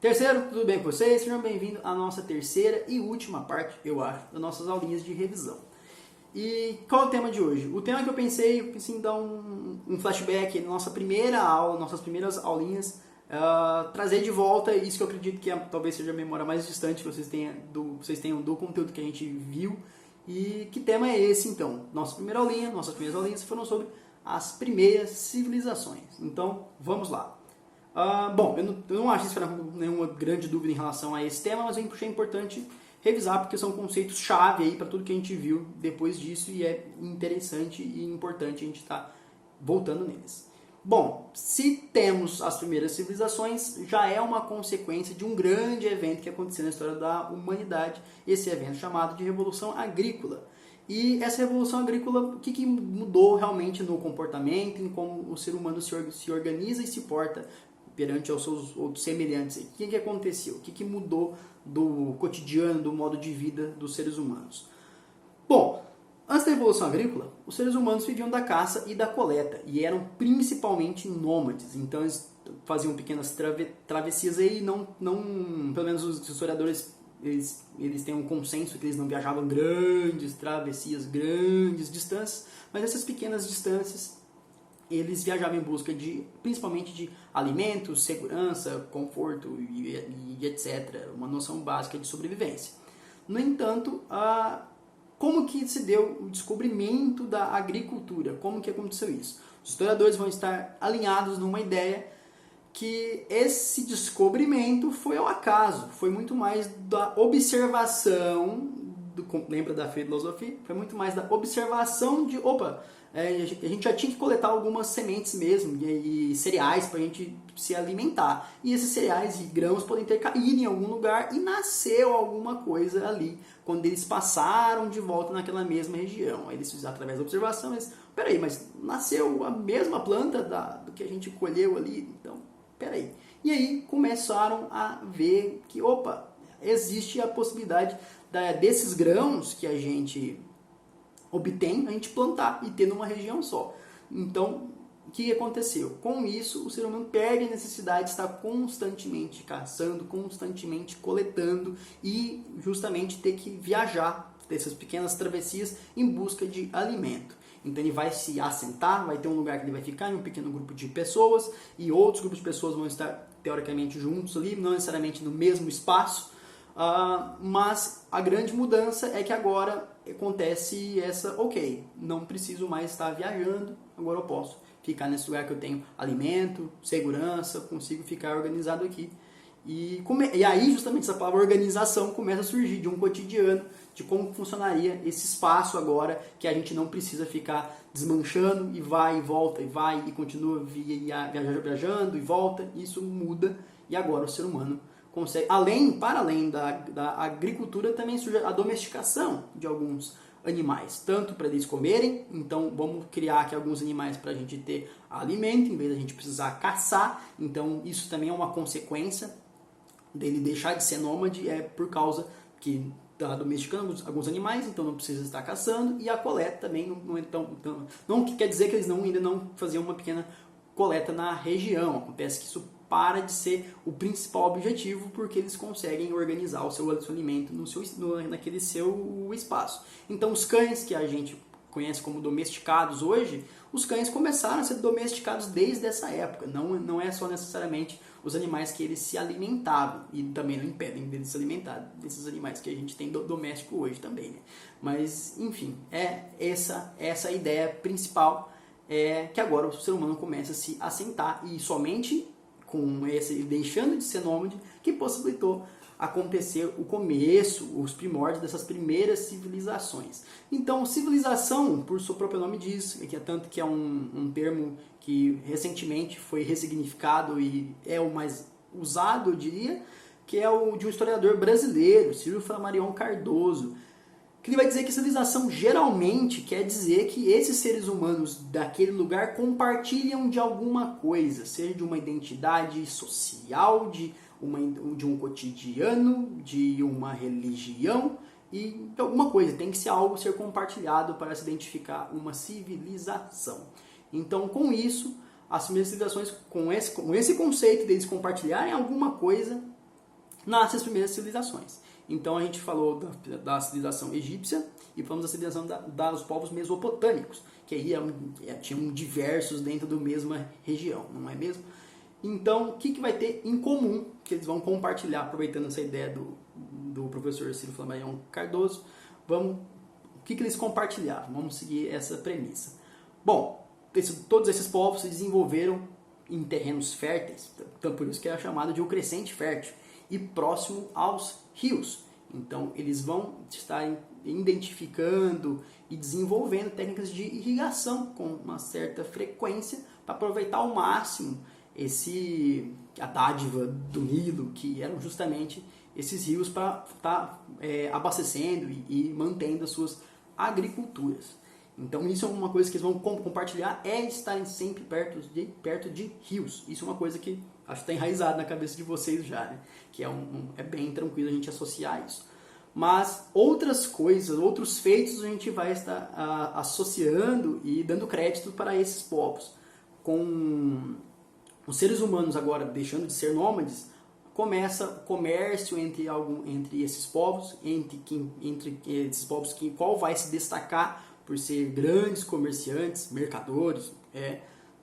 Terceiro, tudo bem com vocês? Sejam bem-vindos à nossa terceira e última parte, eu acho, das nossas aulinhas de revisão. E qual é o tema de hoje? O tema que eu pensei em dar um flashback na nossa primeira aula, nossas primeiras aulinhas, trazer de volta isso que eu acredito que talvez seja a memória mais distante que vocês tenham do conteúdo que a gente viu. E que tema é esse então? Nossas primeiras aulinhas foram sobre as primeiras civilizações. Então, vamos lá. Bom, eu não acho que nenhuma grande dúvida em relação a esse tema, mas eu achei importante revisar porque são conceitos-chave aí para tudo que a gente viu depois disso e é interessante e importante a gente estar voltando neles. Bom, se temos as primeiras civilizações, já é uma consequência de um grande evento que aconteceu na história da humanidade, esse evento chamado de Revolução Agrícola. E essa Revolução Agrícola, o que mudou realmente no comportamento, em como o ser humano se organiza e se porta perante aos seus outros semelhantes? O que aconteceu? O que mudou do cotidiano, do modo de vida dos seres humanos? Bom, antes da Revolução Agrícola, os seres humanos viviam da caça e da coleta e eram principalmente nômades. Então eles faziam pequenas travessias aí, pelo menos os historiadores eles têm um consenso que eles não viajavam grandes travessias, grandes distâncias, mas essas pequenas distâncias eles viajavam em busca principalmente de alimentos, segurança, conforto e etc. Uma noção básica de sobrevivência. No entanto, como que se deu o descobrimento da agricultura? Como que aconteceu isso? Os historiadores vão estar alinhados numa ideia que esse descobrimento foi ao acaso, foi muito mais da observação, lembra da filosofia? Foi muito mais da observação de, a gente já tinha que coletar algumas sementes mesmo e cereais para a gente se alimentar. E esses cereais e grãos podem ter caído em algum lugar e nasceu alguma coisa ali quando eles passaram de volta naquela mesma região. Eles fizeram através da observação, peraí, mas nasceu a mesma planta do que a gente colheu ali? Então, peraí. E aí começaram a ver que, existe a possibilidade desses grãos que a gente obtém, a gente plantar e ter numa região só. Então, o que aconteceu? Com isso, o ser humano perde a necessidade de estar constantemente caçando, constantemente coletando e justamente ter que viajar dessas pequenas travessias em busca de alimento. Então ele vai se assentar, vai ter um lugar que ele vai ficar em um pequeno grupo de pessoas e outros grupos de pessoas vão estar teoricamente juntos ali, não necessariamente no mesmo espaço, mas a grande mudança é que agora acontece não preciso mais estar viajando, agora eu posso ficar nesse lugar que eu tenho alimento, segurança, consigo ficar organizado aqui. E aí justamente essa palavra organização começa a surgir de um cotidiano, de como funcionaria esse espaço agora, que a gente não precisa ficar desmanchando e vai e volta, e vai e continua viajando e volta. Isso muda e agora o ser humano consegue, para além da agricultura, também surge a domesticação de alguns animais, tanto para eles comerem, então vamos criar aqui alguns animais para a gente ter alimento, em vez de a gente precisar caçar, então isso também é uma consequência dele deixar de ser nômade, por causa que está domesticando alguns animais, então não precisa estar caçando, e a coleta também não quer dizer que eles ainda não faziam uma pequena coleta na região, acontece que isso para de ser o principal objetivo, porque eles conseguem organizar o seu alimento naquele seu espaço. Então os cães que a gente conhece como domesticados hoje, os cães começaram a ser domesticados desde essa época, não é só necessariamente os animais que eles se alimentavam, e também não impedem deles se alimentar desses animais que a gente tem doméstico hoje também, né? Mas, enfim, essa a ideia principal, que agora o ser humano começa a se assentar, e somente com esse deixando de ser nômade que possibilitou acontecer o começo, os primórdios dessas primeiras civilizações. Então, civilização, por seu próprio nome diz, tanto que é um termo que recentemente foi ressignificado e é o mais usado, eu diria, que é o de um historiador brasileiro, Ciro Flammarion Cardoso, que ele vai dizer que civilização geralmente quer dizer que esses seres humanos daquele lugar compartilham de alguma coisa, seja de uma identidade social, de um cotidiano, de uma religião e de alguma coisa. Tem que ser algo ser compartilhado para se identificar uma civilização. Então, com isso, as primeiras civilizações, com esse conceito deles compartilharem alguma coisa, nascem as primeiras civilizações. Então a gente falou da civilização egípcia e falamos da civilização dos povos mesopotâmicos, que aí tinham diversos dentro da mesma região, não é mesmo? Então, o que vai ter em comum que eles vão compartilhar, aproveitando essa ideia do professor Ciro Flammarion Cardoso, o que eles compartilhavam? Vamos seguir essa premissa. Bom, todos esses povos se desenvolveram em terrenos férteis, então por isso que é chamado de o crescente fértil, e próximo aos rios. Então, eles vão estar identificando e desenvolvendo técnicas de irrigação com uma certa frequência para aproveitar ao máximo a dádiva do Nilo, que eram justamente esses rios para estar abastecendo e mantendo as suas agriculturas. Então isso é uma coisa que eles vão compartilhar, estarem sempre perto de rios. Isso é uma coisa que acho que está enraizada na cabeça de vocês já, né? Que é bem tranquilo a gente associar isso. Mas outras coisas, outros feitos a gente vai estar associando e dando crédito para esses povos. Com os seres humanos agora deixando de ser nômades, começa o comércio entre esses povos, entre esses povos qual vai se destacar por ser grandes comerciantes, mercadores,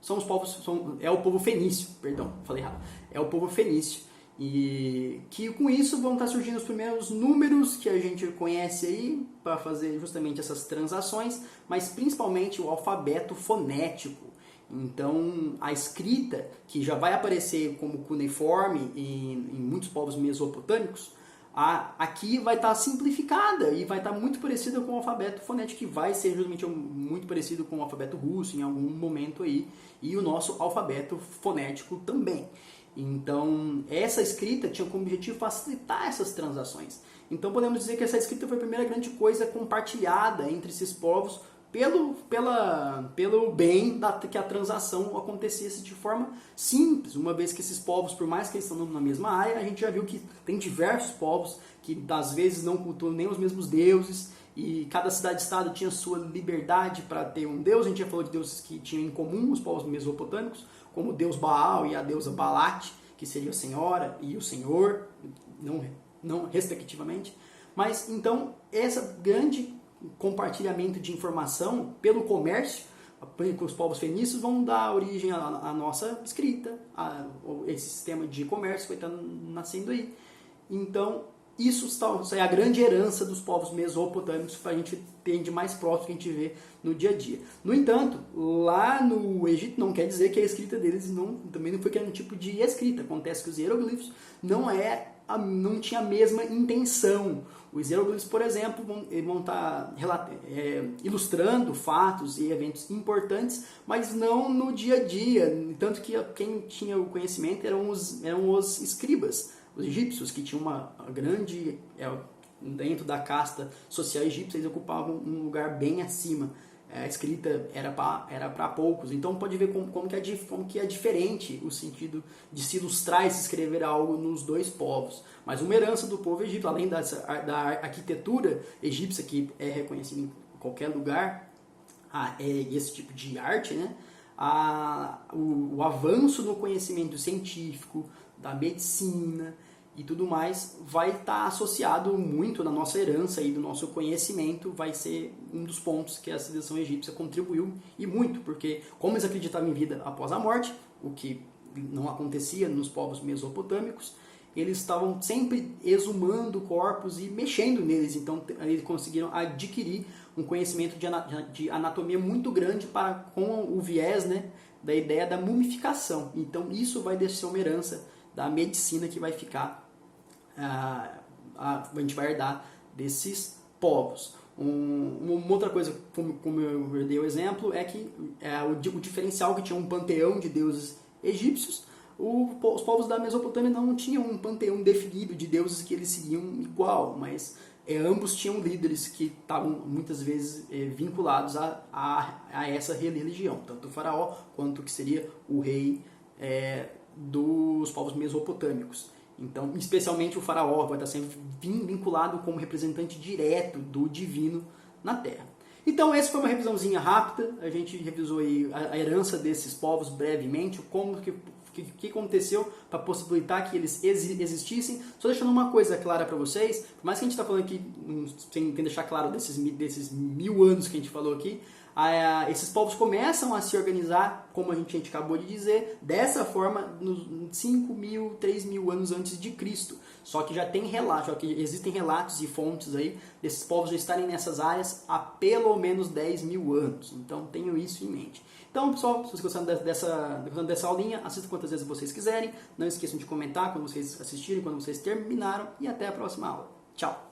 são os povos, é o povo fenício, perdão, falei errado, é o povo fenício, e que com isso vão estar surgindo os primeiros números que a gente conhece aí para fazer justamente essas transações, mas principalmente o alfabeto fonético. Então, a escrita, que já vai aparecer como cuneiforme em muitos povos mesopotâmicos, aqui vai estar simplificada e vai estar muito parecida com o alfabeto fonético, que vai ser justamente muito parecido com o alfabeto russo em algum momento aí, e o nosso alfabeto fonético também. Então, essa escrita tinha como objetivo facilitar essas transações. Então, podemos dizer que essa escrita foi a primeira grande coisa compartilhada entre esses povos pelo bem que a transação acontecesse de forma simples, uma vez que esses povos, por mais que eles estão na mesma área, a gente já viu que tem diversos povos que às vezes não cultuam nem os mesmos deuses, e cada cidade-estado tinha sua liberdade para ter um deus. A gente já falou de deuses que tinham em comum os povos mesopotâmicos, como o deus Baal e a deusa Balat, que seria a senhora e o senhor, não respectivamente. Mas então, essa grande compartilhamento de informação pelo comércio com os povos fenícios vão dar origem à nossa escrita, esse sistema de comércio que vai estar nascendo aí. Então, isso é a grande herança dos povos mesopotâmicos que a gente tem de mais próximo que a gente vê no dia a dia. No entanto, lá no Egito não quer dizer que a escrita deles também não foi aquele tipo de escrita. Acontece que os hieroglifos não tinha a mesma intenção. Os hieroglifos, por exemplo, vão estar ilustrando fatos e eventos importantes, mas não no dia a dia. Tanto que quem tinha o conhecimento eram os escribas, os egípcios, que tinham uma grande... dentro da casta social egípcia, eles ocupavam um lugar bem acima. A escrita era para poucos. Então pode ver como que é diferente o sentido de se ilustrar e se escrever algo nos dois povos. Mas uma herança do povo egípcio, além da arquitetura egípcia, que é reconhecida em qualquer lugar, esse tipo de arte, né? O avanço no conhecimento científico, da medicina e tudo mais, vai estar associado muito na nossa herança e do nosso conhecimento, vai ser um dos pontos que a civilização egípcia contribuiu, e muito, porque como eles acreditavam em vida após a morte, o que não acontecia nos povos mesopotâmicos, eles estavam sempre exumando corpos e mexendo neles, então eles conseguiram adquirir um conhecimento de anatomia muito grande com o viés, né, da ideia da mumificação. Então isso vai deixar uma herança da medicina que vai ficar, a gente vai herdar desses povos. Uma outra coisa, como eu dei o exemplo, é que o diferencial que tinha um panteão de deuses egípcios, os povos da Mesopotâmia não tinham um panteão definido de deuses que eles seguiam igual, mas ambos tinham líderes que estavam muitas vezes vinculados a essa religião, tanto o faraó quanto o que seria o rei dos povos mesopotâmicos. Então, especialmente o faraó vai estar sempre vinculado como representante direto do divino na Terra. Então, essa foi uma revisãozinha rápida. A gente revisou aí a herança desses povos brevemente, como que que aconteceu para possibilitar que eles existissem. Só deixando uma coisa clara para vocês, por mais que a gente está falando aqui, sem deixar claro desses 1000 anos que a gente falou aqui, esses povos começam a se organizar, como a gente acabou de dizer, dessa forma nos 5.000, 3.000 anos antes de Cristo. Só que já tem relatos, já que existem relatos e fontes aí desses povos já estarem nessas áreas há pelo menos 10.000 anos. Então tenham isso em mente. Então, pessoal, se vocês gostaram dessa aulinha, assistam quantas vezes vocês quiserem. Não esqueçam de comentar quando vocês assistirem, quando vocês terminaram. E até a próxima aula. Tchau!